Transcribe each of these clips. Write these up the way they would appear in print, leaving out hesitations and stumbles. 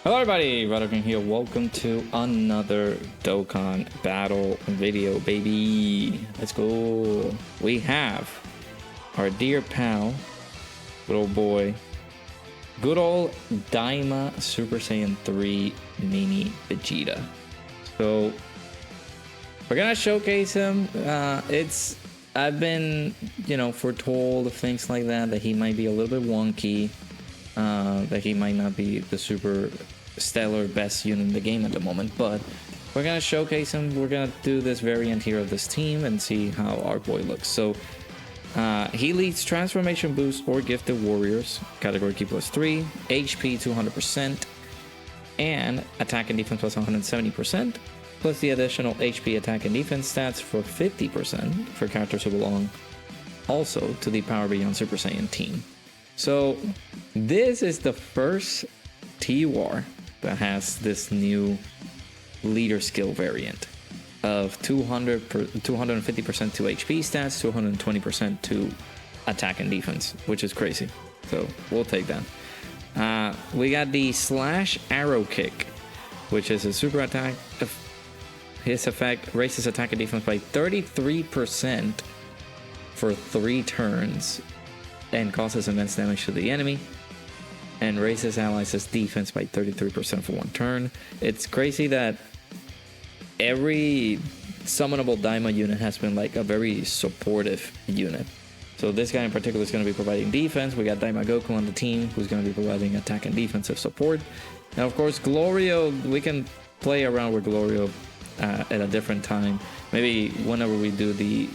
Hello everybody, Dokkan here. Welcome to another Dokkan battle video, baby. Let's go. We have our dear pal, good old boy, good old DAIMA Super Saiyan 3 Mini Vegeta. So we're gonna showcase him. I've been, foretold things like that he might be a little bit wonky, that he might not be the super stellar best unit in the game at the moment, but we're gonna showcase him. We're gonna do this variant here of this team and see how our boy looks. So he leads transformation boost or gifted warriors, category key +3, HP 200%, and attack and defense plus 170%, plus the additional HP attack and defense stats for 50% for characters who belong also to the Power Beyond Super Saiyan team. So this is the first T-War that has this new leader skill variant of 250% to HP stats, 220% to attack and defense, which is crazy. So we'll take that. We got the slash arrow kick, which is a super attack. His effect raises attack and defense by 33% for 3 turns and causes immense damage to the enemy, and raises allies' defense by 33% for 1 turn. It's crazy that every summonable DAIMA unit has been like a very supportive unit. So this guy in particular is going to be providing defense. We got DAIMA Goku on the team, who's going to be providing attack and defensive support. Now, of course, Glorio, we can play around with Glorio at a different time. Maybe whenever we do the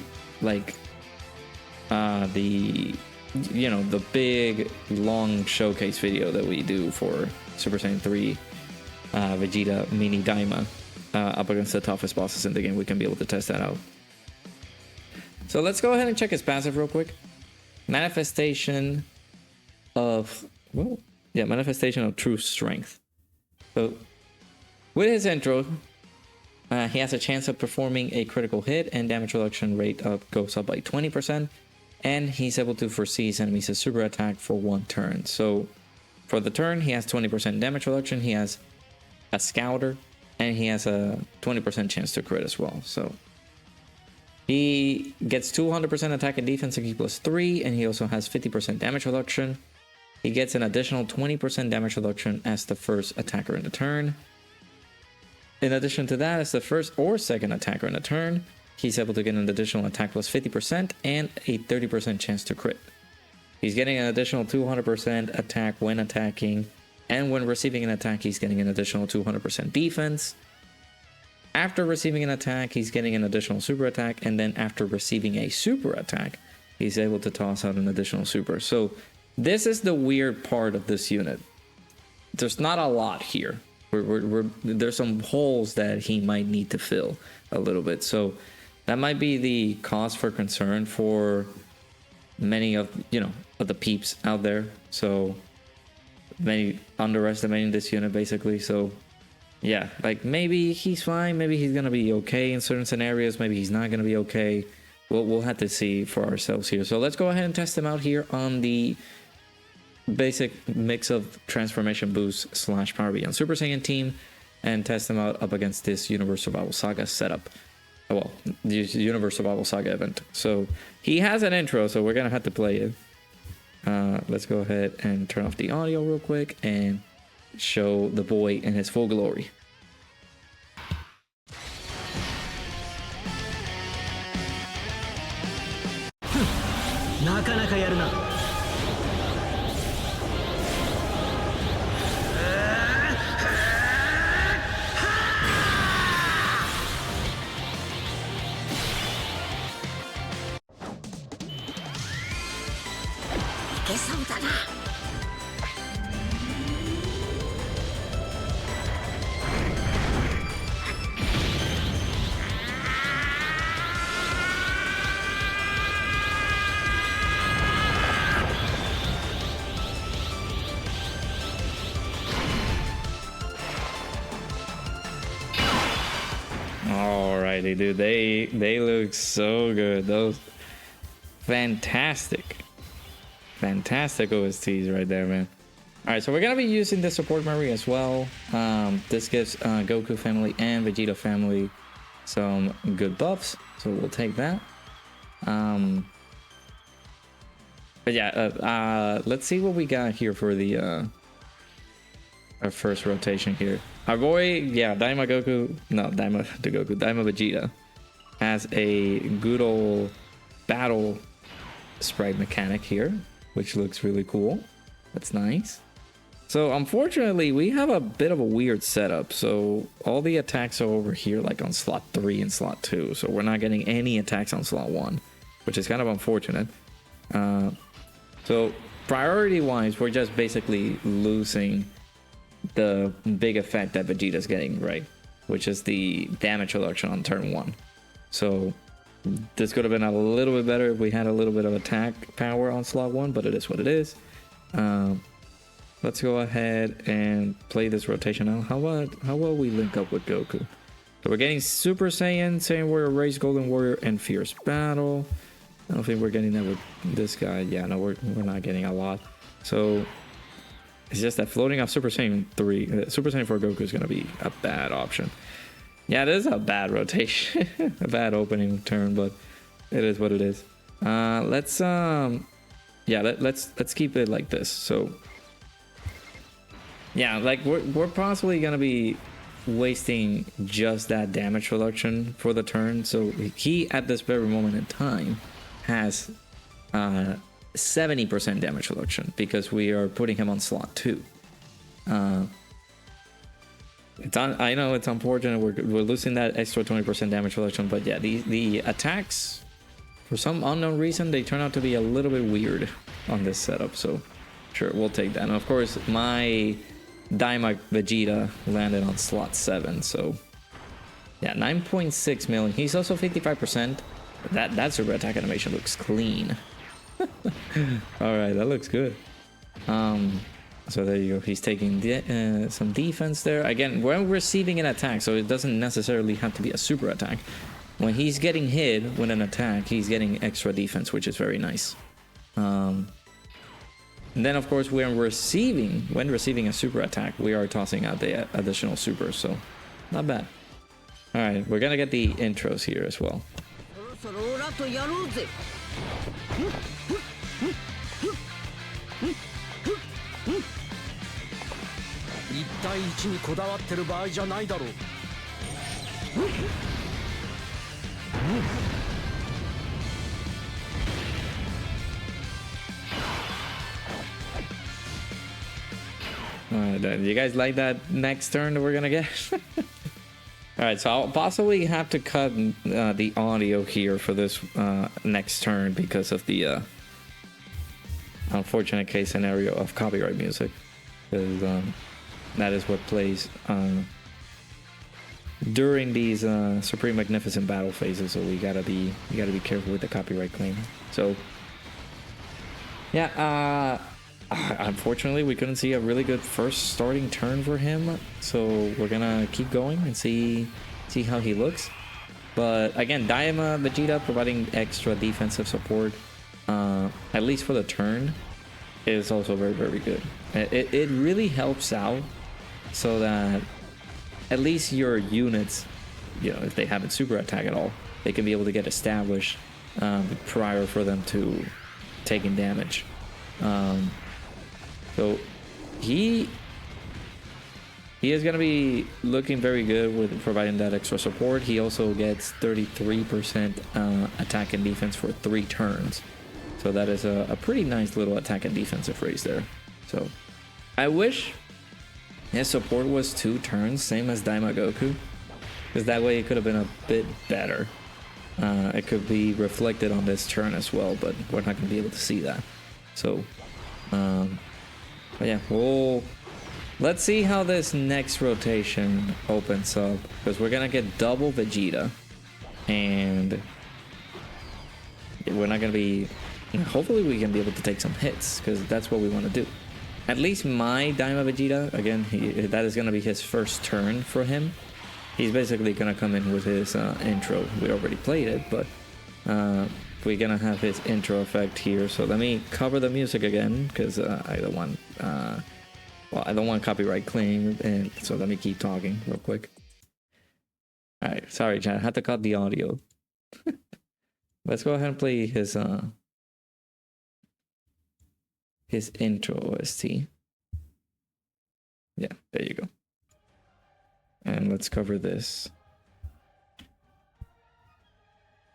the big long showcase video that we do for Super Saiyan 3 Vegeta Mini DAIMA up against the toughest bosses in the game. We can be able to test that out. So let's go ahead and check his passive real quick. Manifestation of true strength. So with his intro, he has a chance of performing a critical hit, and damage reduction rate goes up by 20%. And he's able to foresee his enemies' super attack for 1 turn. So for the turn, he has 20% damage reduction. He has a scouter, and he has a 20% chance to crit as well. So he gets 200% attack and defense key +3, and he also has 50% damage reduction. He gets an additional 20% damage reduction as the first attacker in the turn. In addition to that, as the first or second attacker in the turn, he's able to get an additional attack +50% and a 30% chance to crit. He's getting an additional 200% attack when attacking, and when receiving an attack, he's getting an additional 200% defense. After receiving an attack, he's getting an additional super attack, and then after receiving a super attack, he's able to toss out an additional super. So this is the weird part of this unit. There's not a lot here. There's some holes that he might need to fill a little bit. So that might be the cause for concern for many of the peeps out there. So many underestimating this unit basically. So yeah, like maybe he's fine, maybe he's gonna be okay in certain scenarios, maybe he's not gonna be okay. We'll have to see for ourselves here. So let's go ahead and test him out here on the basic mix of transformation boost / Power Beyond Super Saiyan team, and test him out up against this Universe Survival Saga setup. Well, the Universe Survival Saga event. So he has an intro, so we're gonna have to play it. Let's go ahead and turn off the audio real quick and show the boy in his full glory. Alrighty, dude. They look so good. Those fantastic OSTs right there, man. Alright, so we're going to be using the support memory as well. This gives Goku family and Vegeta family some good buffs, so we'll take that. But yeah, let's see what we got here for the our first rotation here. Our boy, yeah, Daima Goku, no, Daima to Goku, Daima Vegeta has a good old battle sprite mechanic here, which looks really cool. That's nice. So unfortunately, we have a bit of a weird setup. So all the attacks are over here, like on slot 3 and slot 2. So we're not getting any attacks on slot 1, which is kind of unfortunate. So priority-wise, we're just basically losing the big effect that Vegeta's getting, right? Which is the damage reduction on turn 1. So this could have been a little bit better if we had a little bit of attack power on slot 1, but it is what it is. Let's go ahead and play this rotation now. How will we link up with Goku? So we're getting Super Saiyan, Saiyan Warrior, Race, Golden Warrior, and Fierce Battle. I don't think we're getting that with this guy. Yeah, no, we're not getting a lot. So it's just that floating off Super Saiyan 3, Super Saiyan 4 Goku is going to be a bad option. Yeah, it is a bad rotation, a bad opening turn, but it is what it is. Let's keep it like this. So yeah, like we're possibly gonna be wasting just that damage reduction for the turn. So he at this very moment in time has 70% damage reduction because we are putting him on slot 2. I know it's unfortunate we're losing that extra 20% damage reduction, but yeah, the attacks, for some unknown reason, they turn out to be a little bit weird on this setup. So sure, we'll take that. And of course, my Daima Vegeta landed on slot 7. So yeah, 9.6 million. He's also 55%. That super attack animation looks clean. All right, that looks good. So there you go. He's taking some defense there. Again, we're receiving an attack, so it doesn't necessarily have to be a super attack. When he's getting hit with an attack, he's getting extra defense, which is very nice. And then, of course, when receiving a super attack, we are tossing out the additional supers, so not bad. All right, we're gonna get the intros here as well. Do you guys like that next turn that we're gonna get? Alright, so I'll possibly have to cut the audio here for this next turn because of the unfortunate case scenario of copyright music. Because that is what plays during these Supreme Magnificent battle phases, so we gotta be careful with the copyright claim. So yeah, unfortunately we couldn't see a really good first starting turn for him, so we're gonna keep going and see how he looks. But again, Daima Vegeta providing extra defensive support, at least for the turn, is also very, very good. It really helps out so that at least your units, you know, if they haven't super attack at all, they can be able to get established prior for them to taking damage. So he is going to be looking very good with providing that extra support. He also gets 33% attack and defense for 3 turns. So that is a pretty nice little attack and defensive raise there. So I wish his support was 2 turns, same as Daima Goku, because that way it could have been a bit better. It could be reflected on this turn as well, but we're not going to be able to see that. So but yeah, let's see how this next rotation opens up, because we're gonna get double Vegeta, and we're not gonna be. Hopefully, we can be able to take some hits, because that's what we want to do. At least my Daima Vegeta, again, that is gonna be his first turn for him. He's basically gonna come in with his intro. We already played it, but we're gonna have his intro effect here. So let me cover the music again, because I don't want Well, I don't want copyright claim, and so let me keep talking real quick. All right, sorry, Chad. I had to cut the audio. Let's go ahead and play his intro OST. Yeah, there you go. And let's cover this.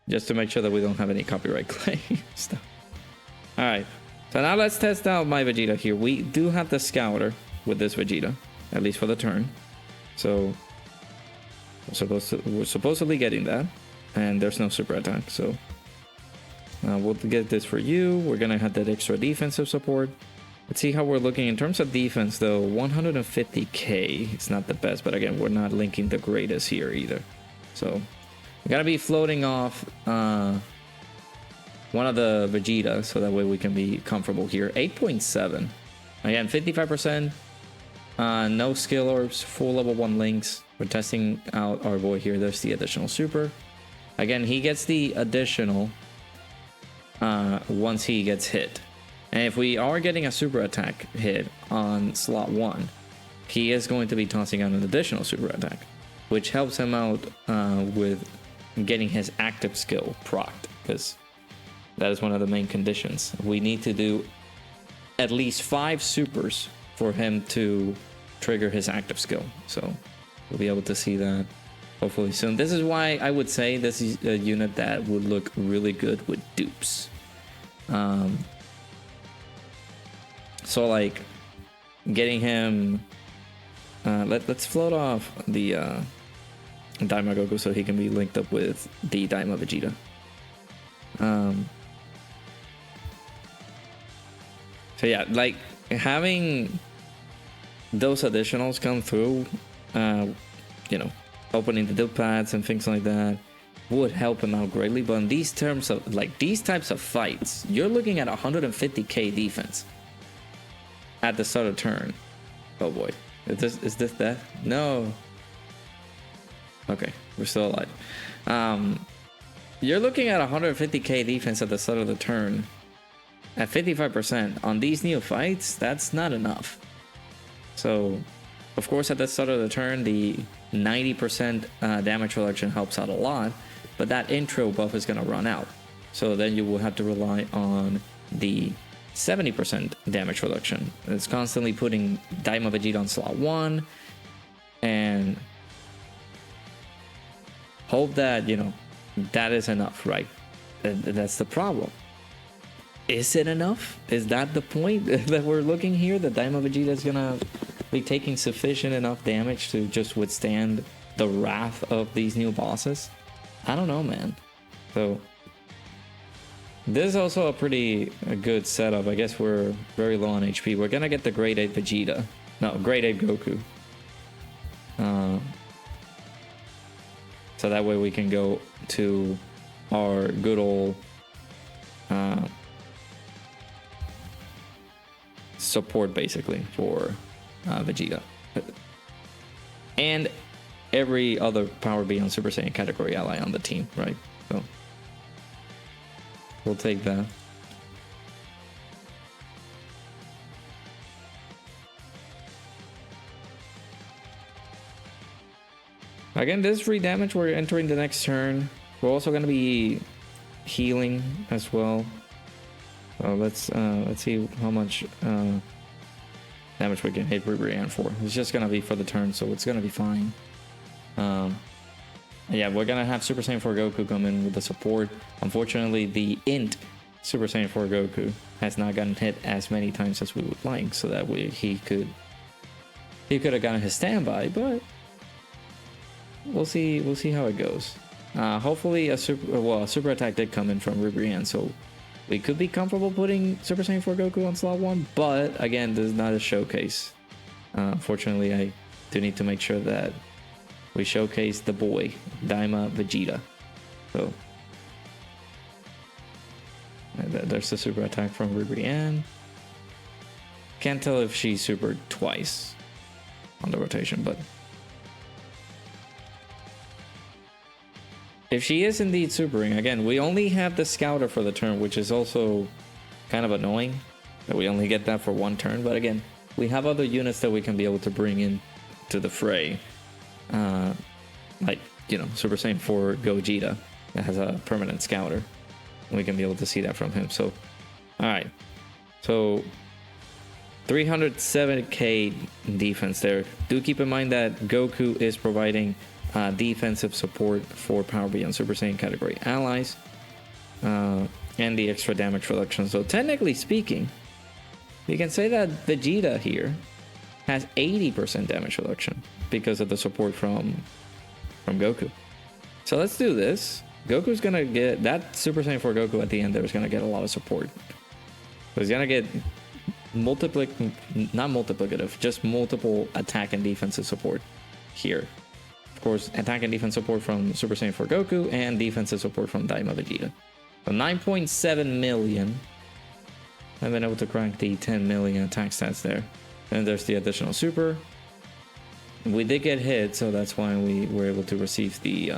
Just to make sure that we don't have any copyright claim stuff. Alright, so now let's test out my Vegeta here. We do have the Scouter with this Vegeta, at least for the turn. So we're supposedly getting that. And there's no super attack, so we'll get this for you. We're gonna have that extra defensive support. Let's see how we're looking in terms of defense though. 150k, it's not the best, but again, we're not linking the greatest here either. So we're gonna be floating off one of the Vegeta, so that way we can be comfortable here. 8.7, again, 55%, no skill orbs, full level 1 links. We're testing out our boy here. There's the additional super. Again, he gets the additional once he gets hit. And if we are getting a super attack hit on slot 1, he is going to be tossing out an additional super attack, which helps him out with getting his active skill procced, because that is one of the main conditions. We need to do at least 5 supers for him to trigger his active skill. So we'll be able to see that hopefully soon. This is why I would say this is a unit that would look really good with dupes. So like getting him, let's float off the DAIMA Goku so he can be linked up with the DAIMA Vegeta. So yeah, like having those additionals come through, you know, opening the dupe pads and things like that would help him out greatly. But in these terms of like these types of fights, you're looking at 150k defense at the start of turn. Oh boy, is this that? No. Okay, we're still alive. You're looking at 150k defense at the start of the turn. At 55% on these neophytes, that's not enough. So, of course, at the start of the turn, the 90% damage reduction helps out a lot, but that intro buff is going to run out. So then you will have to rely on the 70% damage reduction. It's constantly putting DAIMA Vegeta on slot 1 and hope that, you know, that is enough, right? That's the problem. Is it enough? Is that the point that we're looking here? That DAIMA Vegeta is gonna be taking sufficient enough damage to just withstand the wrath of these new bosses? I don't know, man. So this is also a good setup. I guess we're very low on HP. We're gonna get the grade 8 Vegeta. No, grade 8 Goku. So that way we can go to our good old support basically for Vegeta. And every other Power Beyond Super Saiyan category ally on the team, right? So we'll take that. Again, this free damage, we're entering the next turn. We're also going to be healing as well. So let's see how much damage we can hit Ribrianne for. It's just going to be for the turn, so it's going to be fine. Yeah, we're going to have Super Saiyan 4 Goku come in with the support. Unfortunately, the int Super Saiyan 4 Goku has not gotten hit as many times as we would like, so that way he could have gotten his standby, but we'll see how it goes. Hopefully a super attack did come in from Ribrianne, so we could be comfortable putting Super Saiyan 4 Goku on slot 1, but again, this is not a showcase. Unfortunately, I do need to make sure that we showcase the boy, DAIMA Vegeta. So there's the super attack from Ribrianne. Can't tell if she supered twice on the rotation, but if she is indeed supering, again, we only have the Scouter for the turn, which is also kind of annoying that we only get that for one turn. But again, we have other units that we can be able to bring in to the fray. Like, you know, Super Saiyan 4 Gogeta that has a permanent scouter. We can be able to see that from him. So, alright. So, 370k defense there. Do keep in mind that Goku is providing defensive support for Power Beyond Super Saiyan category allies. And the extra damage reduction. So, technically speaking, you can say that Vegeta here has 80% damage reduction because of the support from Goku. So let's do this. Goku's gonna get that Super Saiyan 4 Goku at the end there is gonna get a lot of support. So he's gonna get not multiplicative, just multiple attack and defensive support here. Of course, attack and defense support from Super Saiyan 4 Goku and defensive support from DAIMA Vegeta. So 9.7 million. I've been able to crack the 10 million attack stats there. And there's the additional super. We did get hit, so that's why we were able to receive the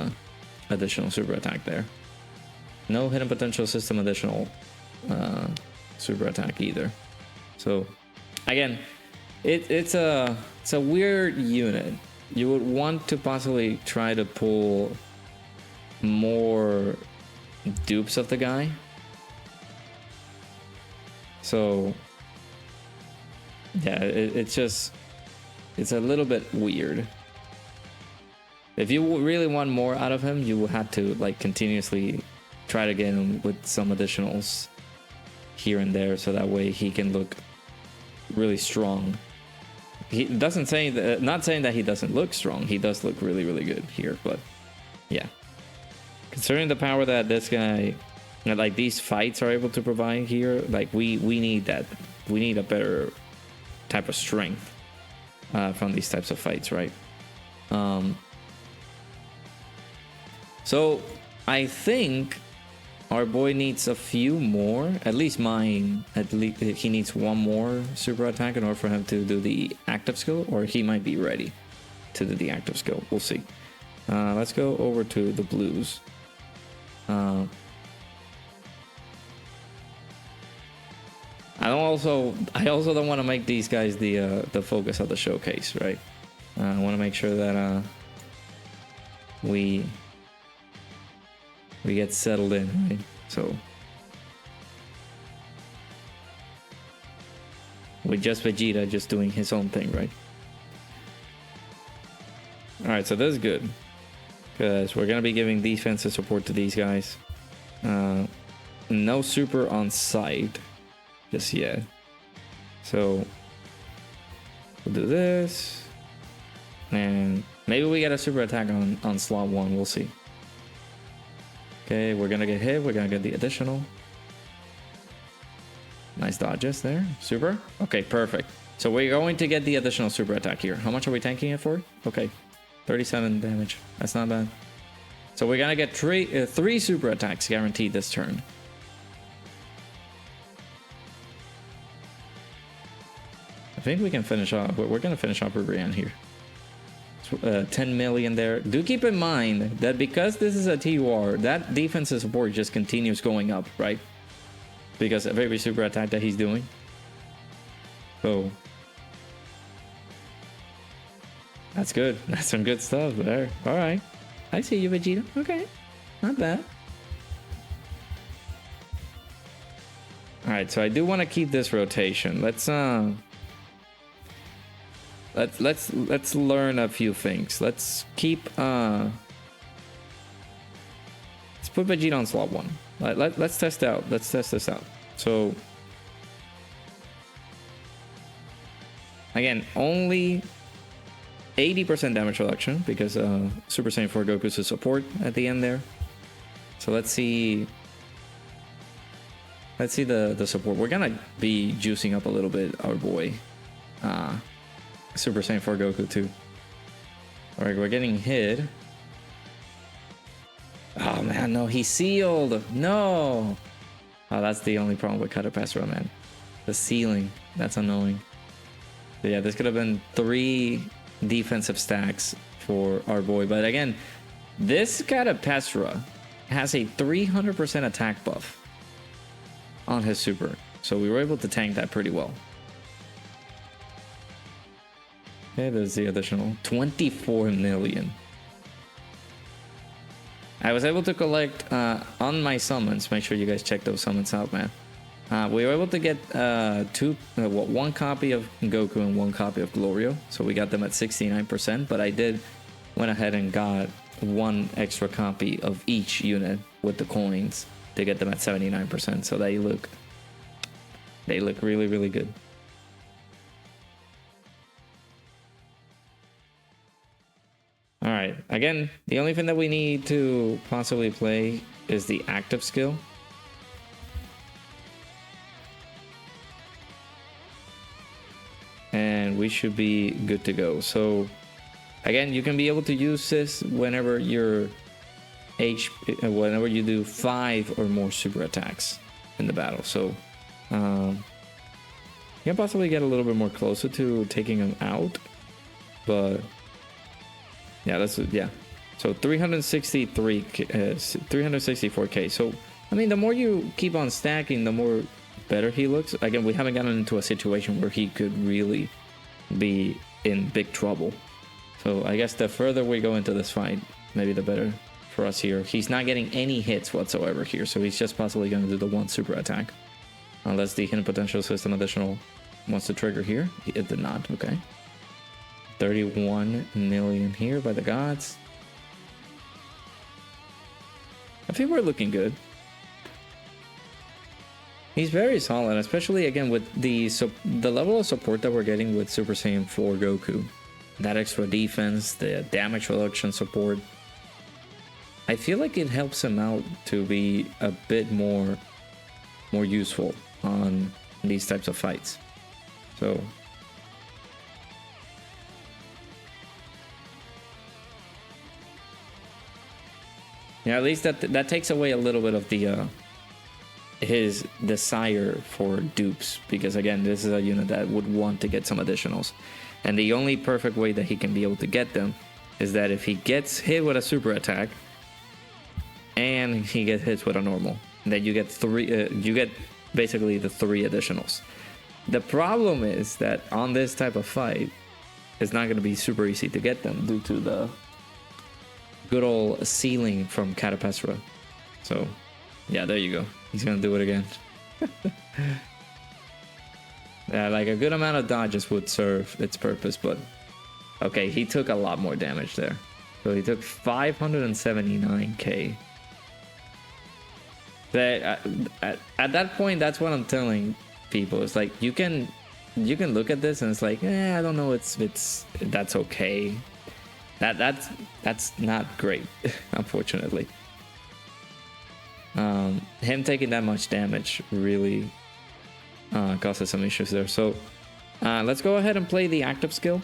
additional super attack there. No hidden potential system additional super attack either. So again, it's a weird unit. You would want to possibly try to pull more dupes of the guy. So yeah, it's a little bit weird. If you really want more out of him, you will have to like continuously try to get him with some additionals here and there, so that way he can look really strong. He doesn't say that, not saying that he doesn't look strong. He does look really, really good here, but yeah. Considering the power that this guy, like these fights are able to provide here, like we need that. We need a better type of strength from these types of fights, right? So I think our boy needs a few more, at least mine. At least he needs one more super attack in order for him to do the active skill, or he might be ready to do the active skill. We'll see. Let's go over to the blues. I also don't want to make these guys the focus of the showcase, right? I want to make sure that we get settled in, right? So with just Vegeta just doing his own thing, right? All right, so this is good because we're gonna be giving defensive support to these guys. No super on site just yet, so we'll do this, and maybe we get a super attack on slot 1. We'll see. Okay, we're gonna get hit. We're gonna get the additional. Nice dodges there. Super. Okay, perfect. So we're going to get the additional super attack here. How much are we tanking it for? Okay, 37 damage. That's not bad. So we're gonna get three super attacks guaranteed this turn. I think we can finish off. We're gonna finish off Brienne here. 10 million there. Do keep in mind that because this is a TUR, that defensive support just continues going up, right? Because of every super attack that he's doing. So that's good. That's some good stuff there. All right, I see you, Vegeta. Okay, not bad. All right, so I do want to keep this rotation. Let's learn a few things. Let's keep let's put Vegeta on slot 1. Let's test out. Let's test this out. So again, only 80% damage reduction because Super Saiyan 4 Goku's support at the end there. So let's see the support. We're gonna be juicing up a little bit our boy Super Saiyan 4 Goku too. Alright, we're getting hit. Oh man, no, he sealed. No. Oh, that's the only problem with Cutter Pass Run, man. The ceiling. That's annoying. But yeah, this could have been 3 defensive stacks for our boy. But again, this Cutter Pass Run has a 300% attack buff on his super. So we were able to tank that pretty well. Okay, there's the additional 24 million. I was able to collect on my summons. Make sure you guys check those summons out, man. We were able to get one copy of Goku and one copy of Glorio. So we got them at 69%, but I went ahead and got one extra copy of each unit with the coins to get them at 79%. So they look really, really good. All right, again, the only thing that we need to possibly play is the active skill. And we should be good to go. So again, you can be able to use this whenever you do 5 or more super attacks in the battle. So you can possibly get a little bit more closer to taking them out, but yeah, so 364k. So I mean, the more you keep on stacking, the more better he looks. Again, we haven't gotten into a situation where he could really be in big trouble. So I guess the further we go into this fight, maybe the better for us here. He's not getting any hits whatsoever here, so he's just possibly going to do the one super attack. Unless the hidden potential system additional wants to trigger here. It did not, okay. 31 million here by the gods. I think we're looking good. He's very solid, especially again with the level of support that we're getting with Super Saiyan 4 Goku. That extra defense, the damage reduction support. I feel like it helps him out to be a bit more useful on these types of fights. So yeah, at least that takes away a little bit of the his desire for dupes, because again, this is a unit that would want to get some additionals, and the only perfect way that he can be able to get them is that if he gets hit with a super attack and he gets hit with a normal, then you get basically the 3 additionals. The problem is that on this type of fight, it's not going to be super easy to get them due to the good old ceiling from Catapestra. So yeah, there you go. He's gonna do it again. Yeah, like a good amount of dodges would serve its purpose, but okay, he took a lot more damage there. So he took 579k. At that point, that's what I'm telling people. It's like you can look at this and it's like, I don't know, that's okay. That's not great, unfortunately. Him taking that much damage really causes some issues there. So let's go ahead and play the active skill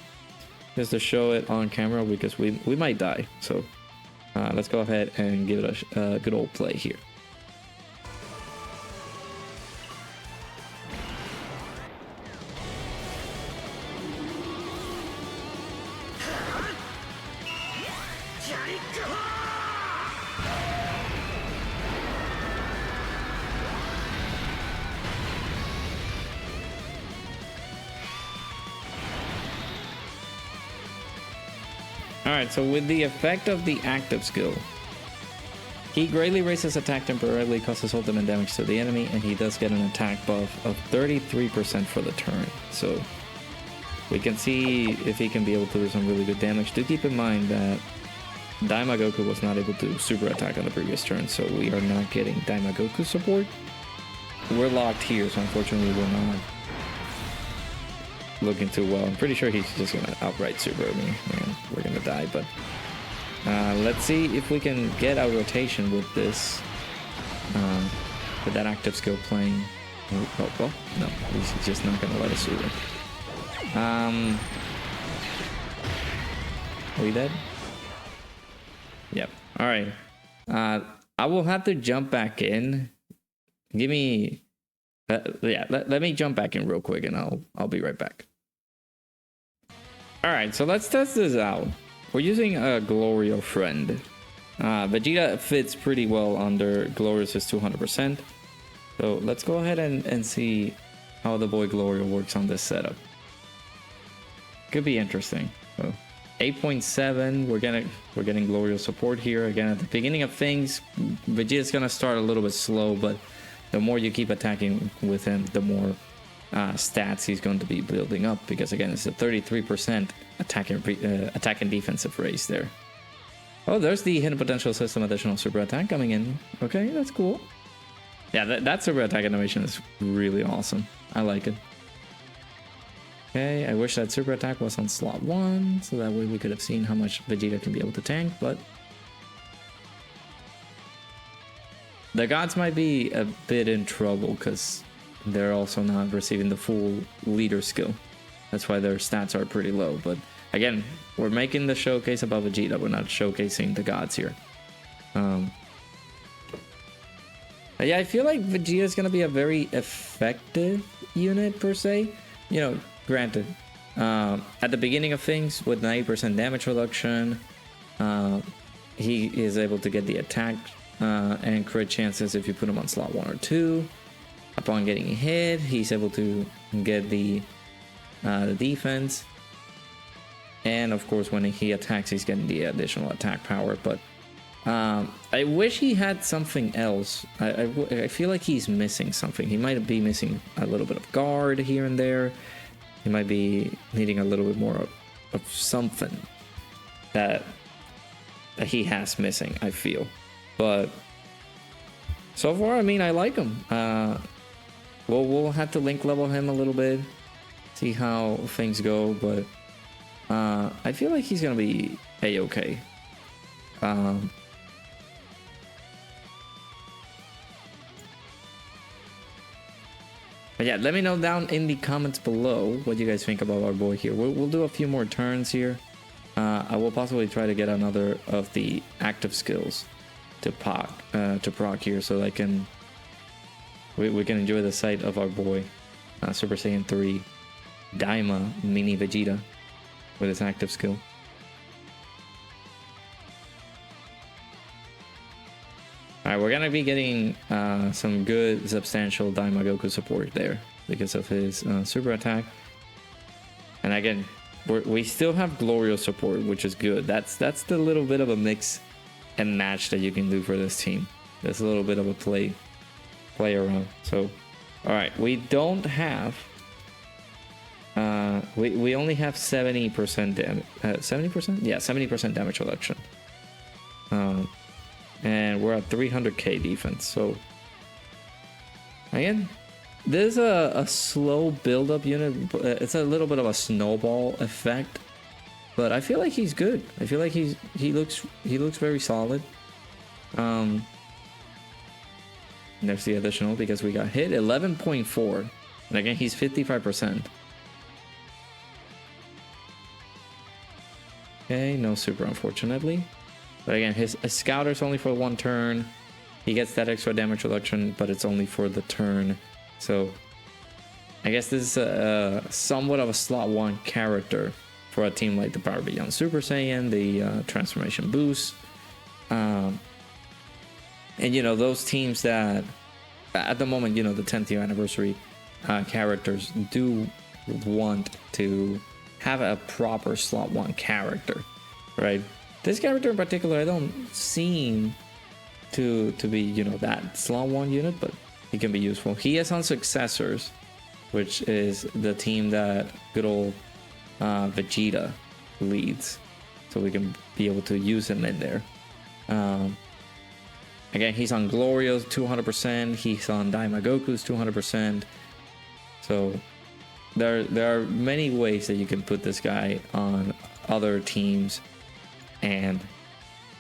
just to show it on camera, because we might die. So let's go ahead and give it a good old play here. Alright, so with the effect of the active skill, he greatly raises attack temporarily, causes ultimate damage to the enemy, and he does get an attack buff of 33% for the turn. So we can see if he can be able to do some really good damage. Do keep in mind that DAIMA Goku was not able to super attack on the previous turn, so we are not getting DAIMA Goku support. We're locked here, so unfortunately we're not looking too well. I'm pretty sure he's just gonna outright super me and we're gonna die, but let's see if we can get our rotation with this with that active skill playing. Well, no, he's just not gonna let us do it. Are we dead? Yep. All right, I will have to jump back in. Give me let me jump back in real quick and I'll be right back. Alright, so let's test this out. We're using a Glorio friend. Vegeta fits pretty well under Glorious's 200%. So let's go ahead and see how the boy Glorio works on this setup. Could be interesting. So 8.7, we're getting glorious support here. Again, at the beginning of things, Vegeta's gonna start a little bit slow, but the more you keep attacking with him, the more stats he's going to be building up, because again, it's a 33% attack and defensive raise there. Oh, there's the hidden potential system additional super attack coming in. Okay, that's cool. Yeah, that super attack animation is really awesome. I like it. Okay, I wish that super attack was on slot 1, so that way we could have seen how much Vegeta can be able to tank, but the gods might be a bit in trouble because they're also not receiving the full leader skill. That's why their stats are pretty low. But again, we're making the showcase about Vegeta. We're not showcasing the gods here. Yeah, I feel like Vegeta is going to be a very effective unit per se. You know, granted, at the beginning of things with 90% damage reduction, he is able to get the attack and crit chances if you put him on slot 1 or 2. Upon getting hit, he's able to get the defense, and of course when he attacks, he's getting the additional attack power. But I wish he had something else. I feel like he's missing something. He might be missing a little bit of guard here and there. He might be needing a little bit more of something that he has missing, I feel. But so far, I mean, I like him. We'll have to link level him a little bit, see how things go, but I feel like he's gonna be a-okay. But yeah, let me know down in the comments below what you guys think about our boy here. We'll do a few more turns here. I will possibly try to get another of the active skills to proc here, so I can we can enjoy the sight of our boy Super Saiyan 3 DAIMA Mini Vegeta with his active skill. Alright, we're gonna be getting some good substantial DAIMA Goku support there because of his super attack. And again, we still have Glorio support, which is good. That's the little bit of a mix and match that you can do for this team. There's a little bit of a play around. So, all right, we don't have. We only have 70% damage. 70%? Yeah, 70% damage reduction. And we're at 300k defense. So, again, this is a slow build-up unit. It's a little bit of a snowball effect. But I feel like he's good. I feel like he looks very solid. There's the additional because we got hit 11.4, and again he's 55%. Okay, no super unfortunately. But again, his scouter's only for 1 turn. He gets that extra damage reduction, but it's only for the turn. So I guess this is somewhat of a slot 1 character for a team like the Power Beyond Super Saiyan, the transformation boost, and you know, those teams that at the moment, you know, the 10th year anniversary characters do want to have a proper slot 1 character, right? This character in particular, I don't seem to be, you know, that slot 1 unit, but he can be useful. He is on Successors, which is the team that good old Vegeta leads, so we can be able to use him in there. Again, he's on Glorio's 200%. He's on DAIMA Goku's 200%. So there are many ways that you can put this guy on other teams and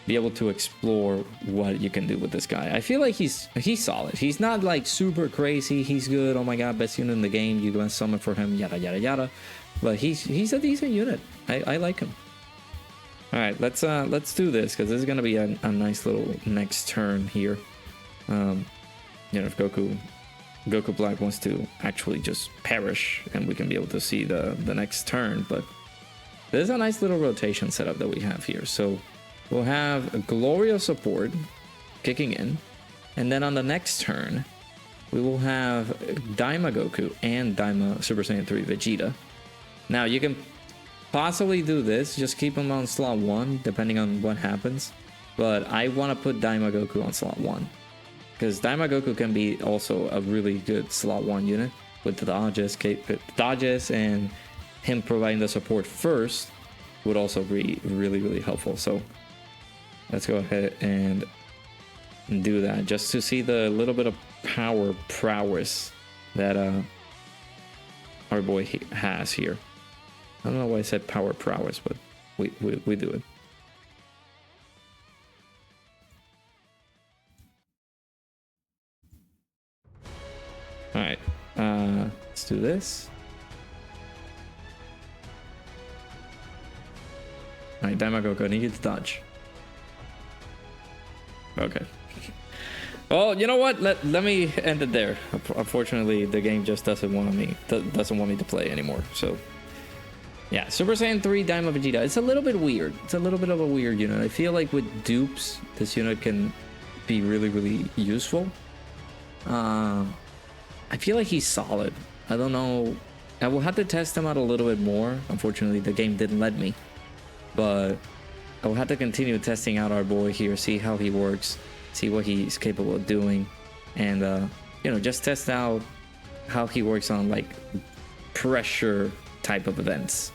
be able to explore what you can do with this guy. I feel like he's solid. He's not like super crazy. He's good. Oh my god, best unit in the game. You go summon for him. Yada yada yada. But he's a decent unit. I like him. All right, let's do this because this is gonna be a nice little next turn here. You know, if Goku Black wants to actually just perish, and we can be able to see the next turn. But there's a nice little rotation setup that we have here. So we'll have Glorio support kicking in, and then on the next turn, we will have DAIMA Goku and DAIMA Super Saiyan 3 Vegeta. Now you can possibly do this. Just keep him on slot 1, depending on what happens. But I want to put Daima Goku on slot 1. Because Daima Goku can be also a really good slot 1 unit. With the dodges and him providing the support first would also be really, really helpful. So let's go ahead and do that. Just to see the little bit of power prowess that our boy has here. I don't know why I said power prowess, but we do it. All right, let's do this. All right, Daima Goku, I need you to dodge. Okay. Well, you know what? Let me end it there. Unfortunately, the game just doesn't want me to play anymore. So, yeah, Super Saiyan 3 Daima Vegeta. It's a little bit weird. It's a little bit of a weird unit. I feel like with dupes, this unit can be really, really useful. I feel like he's solid. I don't know. I will have to test him out a little bit more. Unfortunately, the game didn't let me. But I will have to continue testing out our boy here, see how he works, see what he's capable of doing, and you know, just test out how he works on like pressure type of events.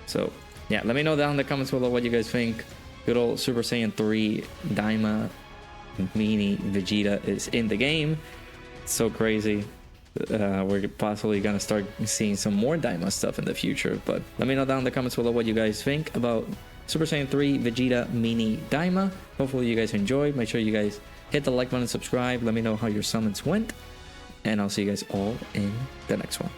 So yeah, let me know down in the comments below what you guys think. Good old Super Saiyan 3 Daima Mini Vegeta is in the game. It's so crazy. We're possibly gonna start seeing some more Daima stuff in the future, but let me know down in the comments below what you guys think about Super Saiyan 3 Vegeta Mini Daima. Hopefully you guys enjoyed. Make sure you guys hit the like button and subscribe. Let me know how your summons went, and I'll see you guys all in the next one.